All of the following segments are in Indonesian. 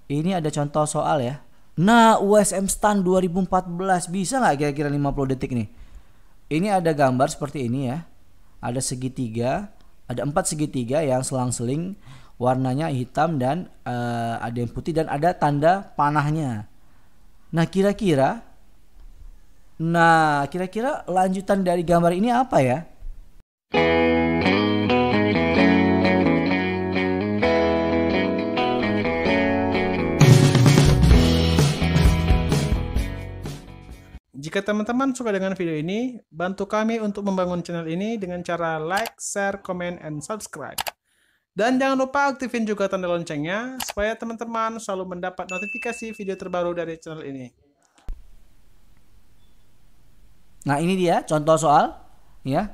Ini ada contoh soal ya. Nah, USM STAN 2014 bisa nggak kira-kira 50 detik nih? Ini ada gambar seperti ini ya. Ada segitiga, ada 4 segitiga yang selang-seling, warnanya hitam dan ada yang putih dan ada tanda panahnya. Nah, kira-kira lanjutan dari gambar ini apa ya? Jika teman-teman suka dengan video ini, bantu kami untuk membangun channel ini dengan cara like, share, comment, and subscribe. Dan jangan lupa aktifin juga tanda loncengnya, supaya teman-teman selalu mendapat notifikasi video terbaru dari channel ini. Nah, ini dia contoh soal ya.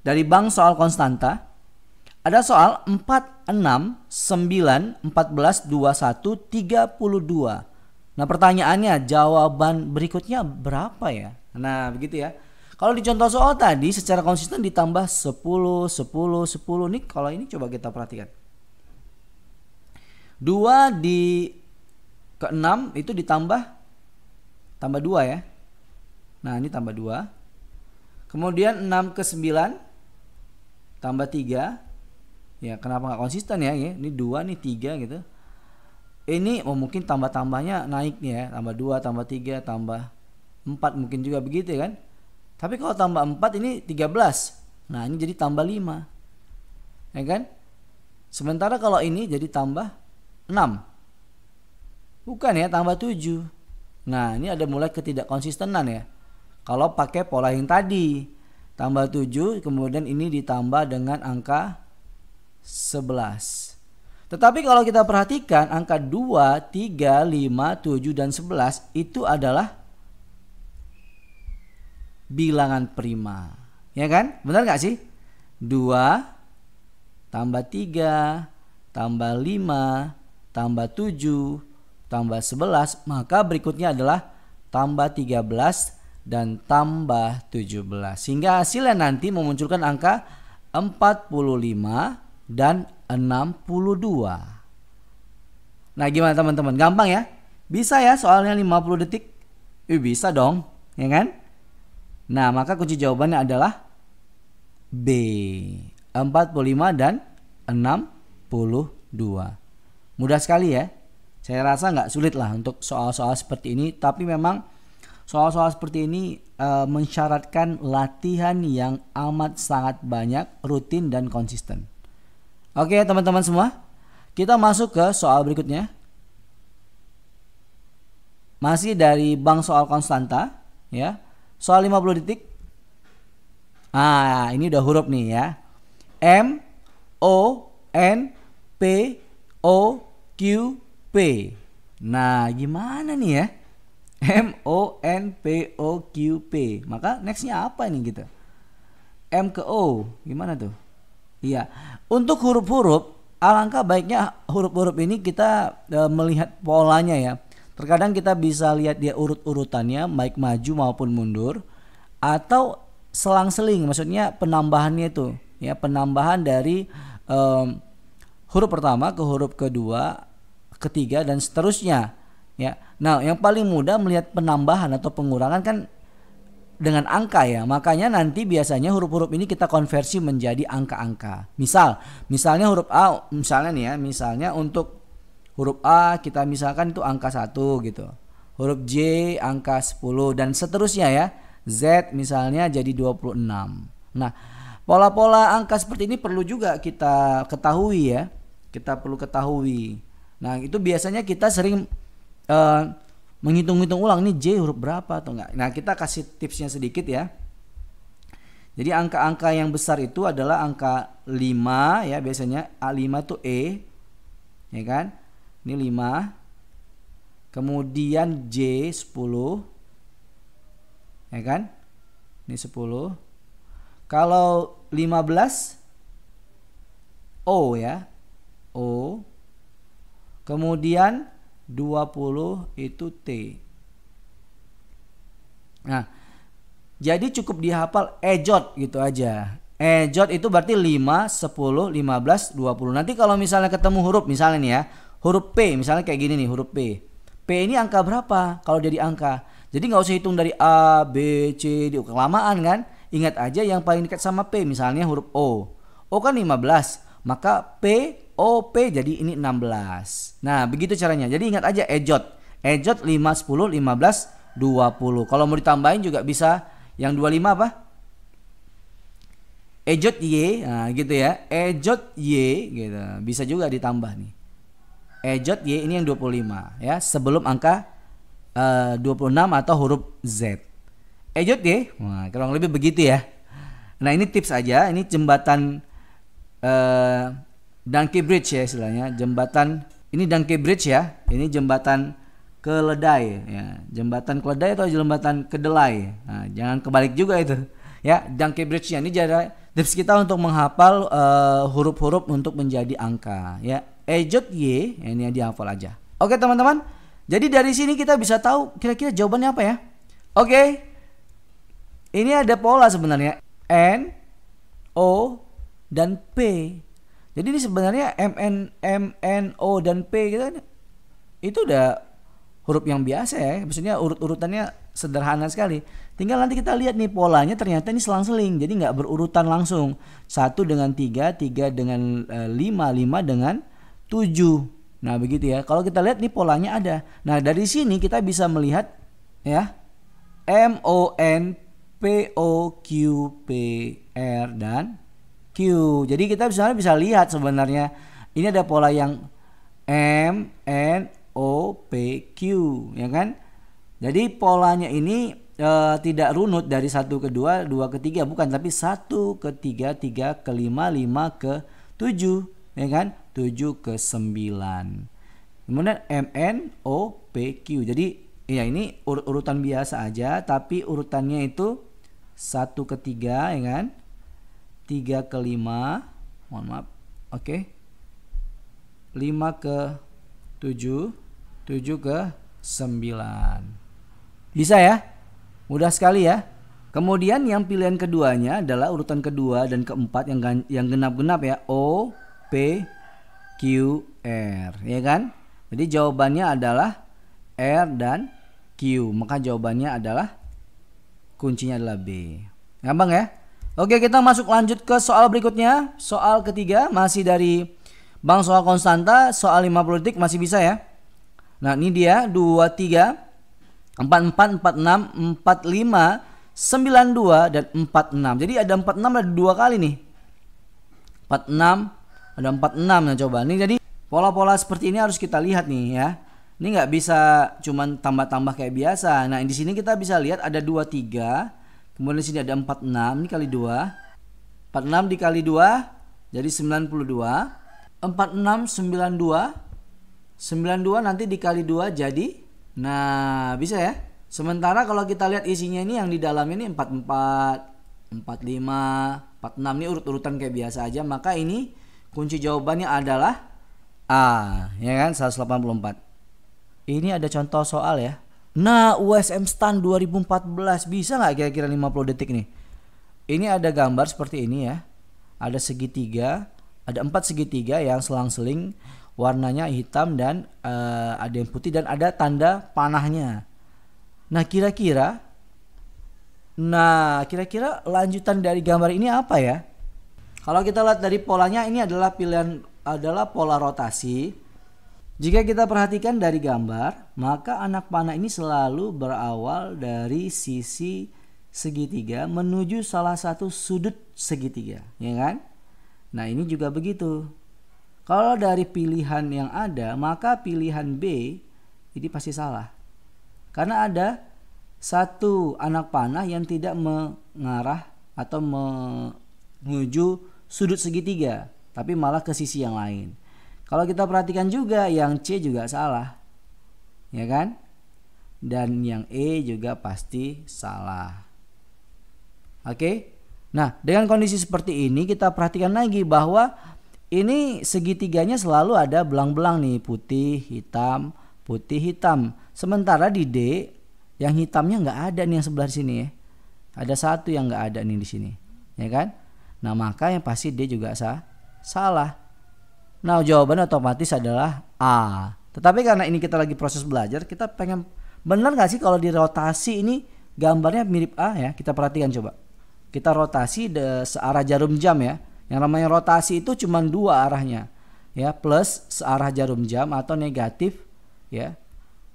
Dari bank soal konstanta. Ada soal 4, 6, 9, 14, 21, 32. Nah, pertanyaannya jawaban berikutnya berapa ya? Nah, begitu ya. Kalau di contoh soal tadi secara konsisten ditambah 10, 10, 10 nih. Kalau ini coba kita perhatikan. 2 di ke 6 itu tambah 2 ya. Nah, ini tambah 2. Kemudian 6 ke 9 tambah 3. Ya, kenapa nggak konsisten ya? Ini 2 nih 3 gitu. Ini mungkin tambah-tambahnya naik nih ya, tambah 2, tambah 3, tambah 4 mungkin juga begitu kan. Tapi kalau tambah 4 ini 13. Nah, ini jadi tambah 5. Ya kan? Sementara kalau ini jadi tambah 6. Bukan ya, tambah 7. Nah, ini ada mulai ketidakkonsistenan ya. Kalau pakai pola yang tadi, tambah 7 kemudian ini ditambah dengan angka 11. Tetapi kalau kita perhatikan angka 2, 3, 5, 7, dan 11 itu adalah bilangan prima. Ya kan? Benar gak sih? 2 tambah 3 tambah 5 tambah 7 tambah 11. Maka berikutnya adalah tambah 13 dan tambah 17. Sehingga hasilnya nanti memunculkan angka 45 dan 62. Nah, gimana teman-teman? Gampang ya? Bisa ya soalnya 50 detik? Bisa dong, ya kan? Nah, maka kunci jawabannya adalah B. 45 dan 62. Mudah sekali ya. Saya rasa nggak sulit lah untuk soal-soal seperti ini. Tapi memang soal-soal seperti ini mensyaratkan latihan yang amat sangat banyak, rutin dan konsisten. Oke teman-teman semua, kita masuk ke soal berikutnya. Masih dari bank soal konstanta ya. Soal 50 detik. Ini udah huruf nih ya. M, O, N, P, O, Q, P. Nah, gimana nih ya? M, O, N, P, O, Q, P. Maka nextnya apa nih gitu? M ke O, gimana tuh? Iya, untuk huruf-huruf alangkah baiknya huruf-huruf ini kita melihat polanya ya. Terkadang kita bisa lihat dia urut-urutannya baik maju maupun mundur atau selang-seling, maksudnya penambahannya itu ya, penambahan dari huruf pertama ke huruf kedua, ketiga dan seterusnya ya. Nah, yang paling mudah melihat penambahan atau pengurangan kan dengan angka ya. Makanya nanti biasanya huruf-huruf ini kita konversi menjadi angka-angka. Misalnya huruf A, misalnya nih ya, misalnya untuk huruf A kita misalkan itu angka 1 gitu. Huruf J angka 10 dan seterusnya ya. Z misalnya jadi 26. Nah, pola-pola angka seperti ini perlu juga kita ketahui ya. Kita perlu ketahui. Nah, itu biasanya kita sering menghitung-hitung ulang nih J huruf berapa atau enggak. Nah, kita kasih tipsnya sedikit ya. Jadi angka-angka yang besar itu adalah angka 5 ya, biasanya A5 itu E. Ya kan? Ini 5. Kemudian J 10. Ya kan? Ini 10. Kalau 15 O ya. O. Kemudian 20 itu T. Nah, jadi cukup dihafal ejot gitu aja. Ejot itu berarti 5, 10, 15, 20. Nanti kalau misalnya ketemu huruf, misalnya nih ya, huruf P misalnya kayak gini nih, huruf P. P ini angka berapa kalau jadi angka? Jadi nggak usah hitung dari A, B, C, D, kelamaan kan? Ingat aja yang paling dekat sama P, misalnya huruf O. O kan 15, maka P, O, P jadi ini 16. Nah begitu caranya. Jadi ingat aja ejot. Ejot 5, 10, 15, 20. Kalau mau ditambahin juga bisa yang 25 apa? Ejot Y, nah gitu ya. Ejot Y gitu. Bisa juga ditambah nih. Ejot Y ini yang 25 ya, sebelum angka 26 atau huruf Z. Ejot Y, wah, kurang lebih begitu ya. Nah ini tips aja, ini jembatan Donkey Bridge ya istilahnya. Jembatan, ini Donkey Bridge ya. Ini jembatan keledai ya. Jembatan keledai atau jembatan kedelai. Nah, jangan kebalik juga itu. Ya, Donkey Bridge-nya ini jadi tips kita untuk menghafal huruf-huruf untuk menjadi angka ya. Ejot Y, ini yang dihafal aja. Oke teman-teman, jadi dari sini kita bisa tahu kira-kira jawabannya apa ya. Oke, ini ada pola sebenarnya, N, O, dan P. Jadi ini sebenarnya M, N, O, dan P gitu, itu udah huruf yang biasa ya. Maksudnya urut-urutannya sederhana sekali. Tinggal nanti kita lihat nih polanya, ternyata ini selang-seling. Jadi nggak berurutan langsung. 1 dengan 3, 3 dengan 5, 5 dengan 7. Nah begitu ya. Kalau kita lihat nih polanya ada. Nah dari sini kita bisa melihat ya, M, O, N, P, O, Q, P, R, dan Q. Jadi kita bisa lihat sebenarnya ini ada pola yang M, N, O, P, Q ya kan. Jadi polanya ini tidak runut dari 1 ke 2, 2 ke 3, bukan, tapi 1 ke 3, 3 ke 5, 5 ke 7 ya kan, 7 ke 9. Kemudian M, N, O, P, Q. Jadi ya ini urutan biasa aja, tapi urutannya itu 1 ke 3 ya kan, 3 ke 5, mohon maaf, oke, 5 ke 7, 7 ke 9. Bisa ya, mudah sekali ya. Kemudian yang pilihan keduanya adalah urutan kedua dan keempat yang genap-genap ya, O, P, Q, R ya kan. Jadi jawabannya adalah R dan Q, maka jawabannya adalah kuncinya adalah B. Gampang ya. Oke, kita masuk lanjut ke soal berikutnya. Soal ketiga masih dari Bang Soal Konstanta, soal 50 detik masih bisa ya. Nah ini dia 23, 44, 46, 45, 92 dan 46. Jadi ada 46 ada 2 kali nih. 46 ada 46. Nah coba nih, jadi pola-pola seperti ini harus kita lihat nih ya. Ini nggak bisa cuman tambah-tambah kayak biasa. Nah di sini kita bisa lihat ada 23. Kemudian di sini ada 46, ini kali 2. 46 dikali 2 jadi 92. 46 92. 92 nanti dikali 2 jadi, nah bisa ya. Sementara kalau kita lihat isinya ini yang di dalam ini 44, 45, 46, ini urut-urutan kayak biasa aja. Maka ini kunci jawabannya adalah A ya kan, 184. Ini ada contoh soal ya. Nah USM STAN 2014 bisa nggak kira-kira 50 detik nih. Ini ada gambar seperti ini ya. Ada segitiga, ada 4 segitiga yang selang-seling, warnanya hitam dan ada yang putih dan ada tanda panahnya. Nah kira-kira lanjutan dari gambar ini apa ya? Kalau kita lihat dari polanya, ini adalah pola rotasi. Jika kita perhatikan dari gambar, maka anak panah ini selalu berawal dari sisi segitiga menuju salah satu sudut segitiga, ya kan? Nah ini juga begitu. Kalau dari pilihan yang ada, maka pilihan B ini pasti salah. Karena ada satu anak panah yang tidak mengarah atau menuju sudut segitiga, tapi malah ke sisi yang lain. Kalau kita perhatikan juga yang C juga salah, ya kan? Dan yang E juga pasti salah. Oke? Nah, dengan kondisi seperti ini kita perhatikan lagi bahwa ini segitiganya selalu ada belang-belang nih, putih, hitam, putih, hitam. Sementara di D yang hitamnya nggak ada nih yang sebelah sini ya. Ada satu yang nggak ada nih di sini, ya kan? Nah maka yang pasti D juga salah. Nah, jawabannya otomatis adalah A. Tetapi karena ini kita lagi proses belajar, kita pengen benar nggak sih kalau di rotasi ini gambarnya mirip A ya? Kita perhatikan coba. Kita rotasi searah jarum jam ya. Yang namanya rotasi itu cuma dua arahnya. Ya, plus searah jarum jam atau negatif ya,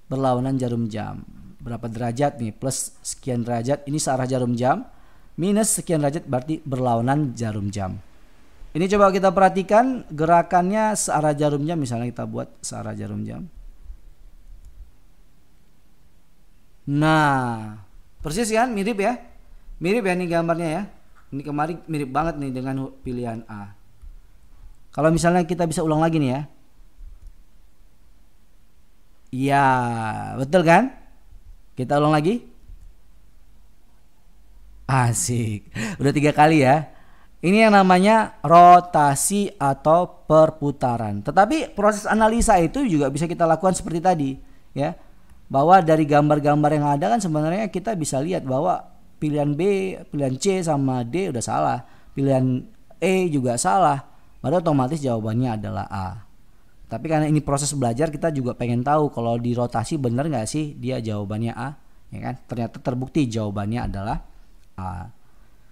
berlawanan jarum jam. Berapa derajat nih? Plus sekian derajat ini searah jarum jam, minus sekian derajat berarti berlawanan jarum jam. Ini coba kita perhatikan gerakannya searah jarum jam, misalnya kita buat searah jarum jam. Nah, persis kan, mirip ya? Mirip ya nih gambarnya ya. Ini kemarin mirip banget nih dengan pilihan A. Kalau misalnya kita bisa ulang lagi nih ya. Iya, betul kan? Kita ulang lagi. Asik. Udah 3 kali ya. Ini yang namanya rotasi atau perputaran. Tetapi proses analisa itu juga bisa kita lakukan seperti tadi, ya. Bahwa dari gambar-gambar yang ada kan sebenarnya kita bisa lihat bahwa pilihan B, pilihan C sama D udah salah. Pilihan E juga salah. Padahal otomatis jawabannya adalah A. Tapi karena ini proses belajar, kita juga pengen tahu kalau di rotasi benar nggak sih dia jawabannya A, ya kan? Ternyata terbukti jawabannya adalah A.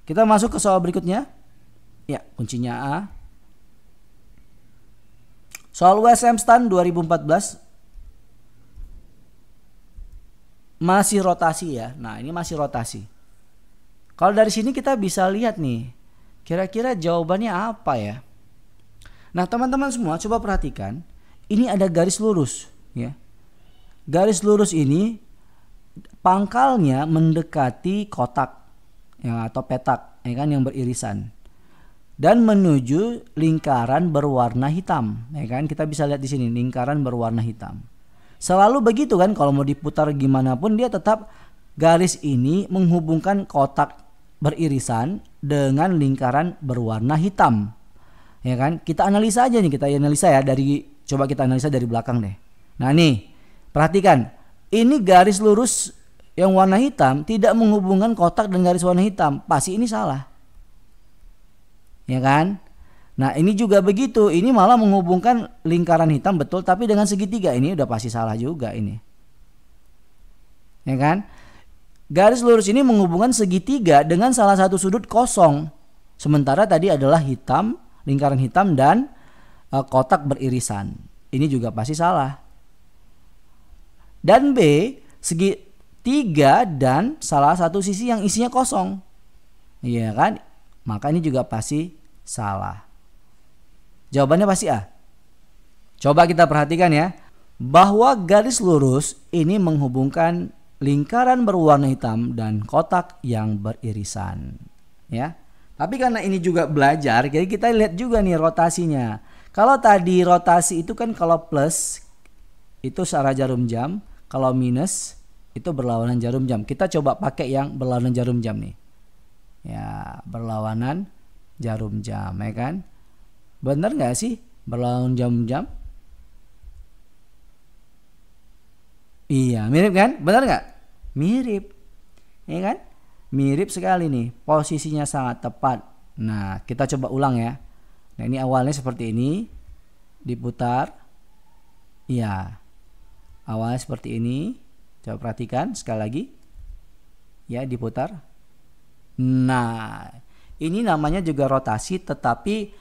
Kita masuk ke soal berikutnya. Ya, kuncinya A. Soal USM STAN 2014 masih rotasi ya. Nah, ini masih rotasi. Kalau dari sini kita bisa lihat nih, kira-kira jawabannya apa ya? Nah, teman-teman semua coba perhatikan, ini ada garis lurus ya. Garis lurus ini pangkalnya mendekati kotak ya, atau petak ya kan, yang beririsan dan menuju lingkaran berwarna hitam ya kan. Kita bisa lihat di sini lingkaran berwarna hitam. Selalu begitu kan, kalau mau diputar gimana pun dia tetap garis ini menghubungkan kotak beririsan dengan lingkaran berwarna hitam. Ya kan? Kita analisa aja nih, kita analisa ya coba kita analisa dari belakang deh. Nah, nih, perhatikan. Ini garis lurus yang warna hitam tidak menghubungkan kotak dan garis warna hitam. Pasti ini salah. Ya kan? Nah, ini juga begitu. Ini malah menghubungkan lingkaran hitam betul, tapi dengan segitiga. Ini udah pasti salah juga ini. Ya kan? Garis lurus ini menghubungkan segitiga dengan salah satu sudut kosong. Sementara tadi adalah hitam, lingkaran hitam dan kotak beririsan. Ini juga pasti salah. Dan B, segitiga dan salah satu sisi yang isinya kosong. Iya kan? Maka ini juga pasti salah. Jawabannya pasti A. Coba kita perhatikan ya, bahwa garis lurus ini menghubungkan lingkaran berwarna hitam dan kotak yang beririsan. Ya. Tapi karena ini juga belajar, jadi kita lihat juga nih rotasinya. Kalau tadi rotasi itu kan kalau plus itu searah jarum jam, kalau minus itu berlawanan jarum jam. Kita coba pakai yang berlawanan jarum jam nih. Ya, berlawanan jarum jam, ya kan? Bener nggak sih berlawanan jarum jam? Iya, mirip kan? Bener nggak? Mirip, ya kan? Mirip sekali nih, posisinya sangat tepat. Nah, kita coba ulang ya. Nah, ini awalnya seperti ini, diputar. Iya, awalnya seperti ini. Coba perhatikan sekali lagi. Ya, diputar. Nah, ini namanya juga rotasi, tetapi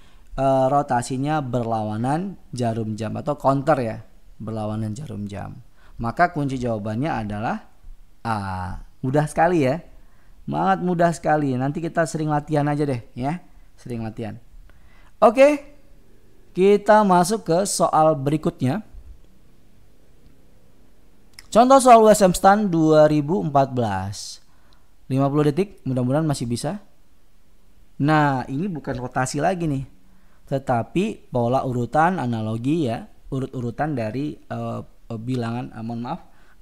rotasinya berlawanan jarum jam atau counter ya, berlawanan jarum jam. Maka kunci jawabannya adalah A. Mudah sekali ya. Sangat mudah sekali. Nanti kita sering latihan aja deh ya. Sering latihan. Oke. Kita masuk ke soal berikutnya. Contoh soal USM STAN 2014. 50 detik, mudah-mudahan masih bisa. Nah, ini bukan rotasi lagi nih. Tetapi pola urutan analogi ya, urut-urutan dari bilangan,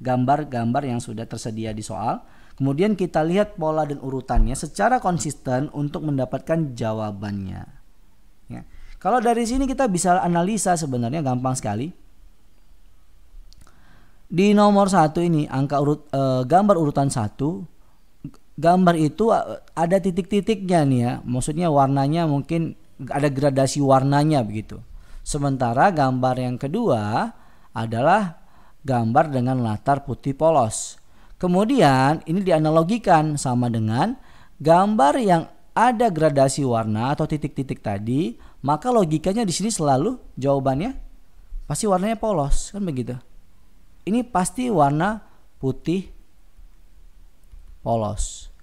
gambar-gambar yang sudah tersedia di soal. Kemudian kita lihat pola dan urutannya secara konsisten untuk mendapatkan jawabannya. Ya. Kalau dari sini kita bisa analisa sebenarnya gampang sekali. Di nomor 1 ini angka gambar urutan 1, gambar itu ada titik-titiknya nih ya. Maksudnya warnanya mungkin ada gradasi warnanya begitu. Sementara gambar yang kedua adalah gambar dengan latar putih polos. Kemudian ini dianalogikan sama dengan gambar yang ada gradasi warna atau titik-titik tadi, maka logikanya di sini selalu jawabannya pasti warnanya polos, kan begitu. Ini pasti warna putih polos.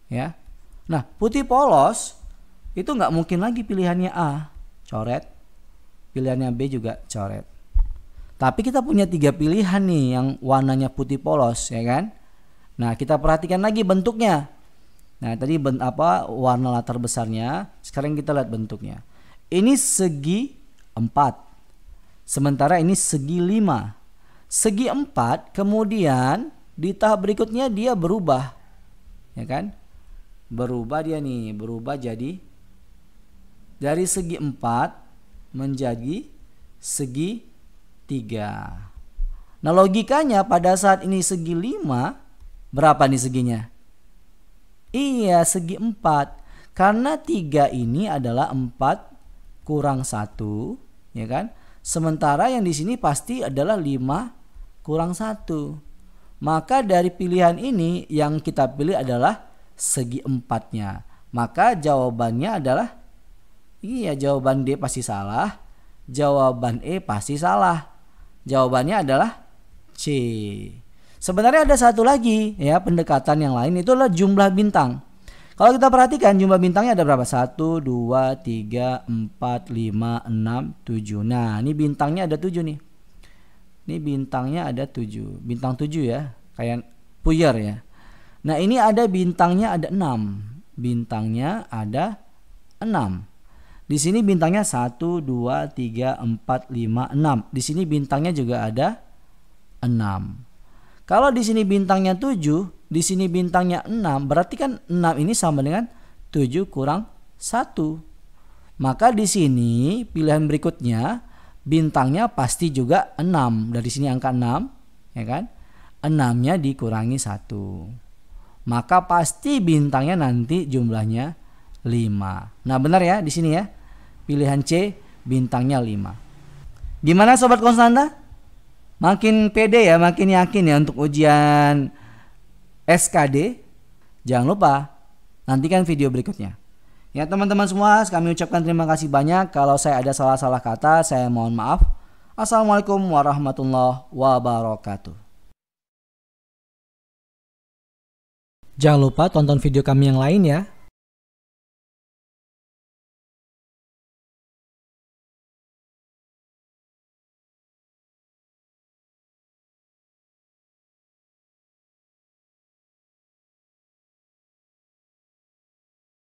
Ya. Nah, putih polos itu nggak mungkin lagi pilihannya A, coret. Pilihannya B juga coret. Tapi kita punya 3 pilihan nih yang warnanya putih polos, ya kan? Nah, kita perhatikan lagi bentuknya. Nah, tadi warna latar besarnya, sekarang kita lihat bentuknya. Ini segi 4. Sementara ini segi 5. Segi 4 kemudian di tahap berikutnya dia berubah. Ya kan? Berubah dia nih, berubah jadi dari segi 4 menjadi segi 3. Nah, logikanya pada saat ini segi 5, berapa nih seginya? Iya, segi 4. Karena 3 ini adalah 4 kurang 1, ya kan? Sementara yang di sini pasti adalah 5 kurang 1. Maka dari pilihan ini yang kita pilih adalah segi 4-nya. Maka jawabannya adalah jawaban D pasti salah, jawaban E pasti salah. Jawabannya adalah C. Sebenarnya ada satu lagi ya pendekatan yang lain, itu adalah jumlah bintang. Kalau kita perhatikan jumlah bintangnya ada berapa? 1, 2, 3, 4, 5, 6, 7. Nah, ini bintangnya ada 7 nih. Ini bintangnya ada 7. Bintang 7 ya, kayak puyer ya. Nah, ini ada bintangnya ada 6. Bintangnya ada 6. Di sini bintangnya 1, 2, 3, 4, 5, 6. Di sini bintangnya juga ada 6. Kalau di sini bintangnya 7, di sini bintangnya 6, berarti kan 6 ini sama dengan 7 kurang 1. Maka di sini pilihan berikutnya bintangnya pasti juga 6. Dari sini angka 6, ya kan? 6-nya dikurangi 1. Maka pasti bintangnya nanti jumlahnya 5. Nah, benar ya di sini ya. Pilihan C bintangnya 5. Gimana sobat konstanta? Makin pede ya, makin yakin ya untuk ujian SKD? Jangan lupa nantikan video berikutnya. Ya teman-teman semua, kami ucapkan terima kasih banyak. Kalau saya ada salah-salah kata, saya mohon maaf. Assalamualaikum warahmatullahi wabarakatuh. Jangan lupa tonton video kami yang lain ya.